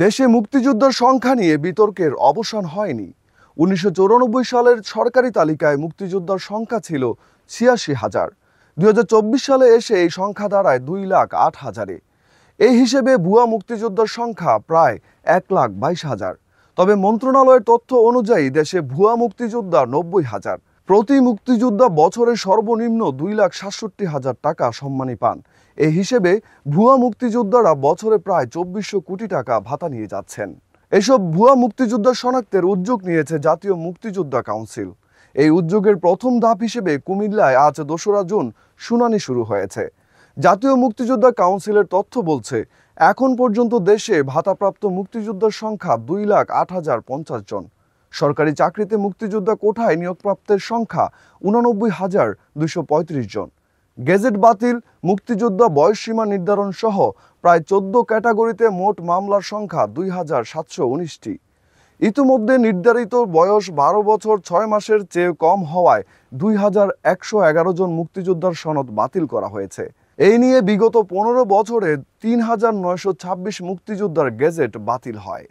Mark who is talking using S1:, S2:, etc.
S1: দেশে মুক্তিযোদ্ধার সংখ্যা নিয়ে বিতর্কের অবসান হয়নি। ১৯৯৪ সালের সরকারি তালিকায় মুক্তিযোদ্ধার সংখ্যা ছিল ৮৬,০০০। ২০২৪ সালে এসে এই সংখ্যা দাঁড়ায় ২,০৮,০০০-এ। এই হিসেবে ভুয়া মুক্তিযোদ্ধার সংখ্যা প্রায় ১,২২,০০০। তবে মন্ত্রণালয়ের তথ্য অনুযায়ী দেশে ভুয়া মুক্তিযোদ্ধা ৯০,০০০। প্রতি মুক্তিযোদ্ধা বছরে সর্বনিম্ন ২,৬৭,০০০ টাকা সম্মানী পান। এই হিসেবে ভুয়া মুক্তিযোদ্ধারা বছরে প্রায় ২৪০০ কোটি টাকা ভাতা নিয়ে যাচ্ছেন। এসব ভুয়া মুক্তিযোদ্ধা শনাক্তের উদ্যোগ নিয়েছে জাতীয় মুক্তিযোদ্ধা কাউন্সিল। এই উদ্যোগের প্রথম ধাপ হিসেবে কুমিল্লায় আজ ২রা জুন শুনানি শুরু হয়েছে। জাতীয় মুক্তিযোদ্ধা কাউন্সিলের তথ্য বলছে, এখন পর্যন্ত দেশে ভাতাপ্রাপ্ত মুক্তিযোদ্ধার সংখ্যা ২,০৮,০৫০ জন। সরকারি চাকরিতে মুক্তিযোদ্ধা কোটায় নিয়োগপ্রাপ্তের সংখ্যা ৮৯,২৩৫ জন। গেজেট বাতিল, মুক্তিযোদ্ধা বয়সসীমা নির্ধারণ সহ প্রায় ১৪ ক্যাটাগরিতে মোট মামলার সংখ্যা ২,৭১৯টি। ইতিমধ্যে নির্ধারিত বয়স ১২ বছর ৬ মাসের চেয়ে কম হওয়ায় ২,১১১ জন মুক্তিযোদ্ধার সনদ বাতিল করা হয়েছে। এই নিয়ে বিগত ১৫ বছরে ৩,৯২৬ মুক্তিযোদ্ধার গেজেট বাতিল হয়।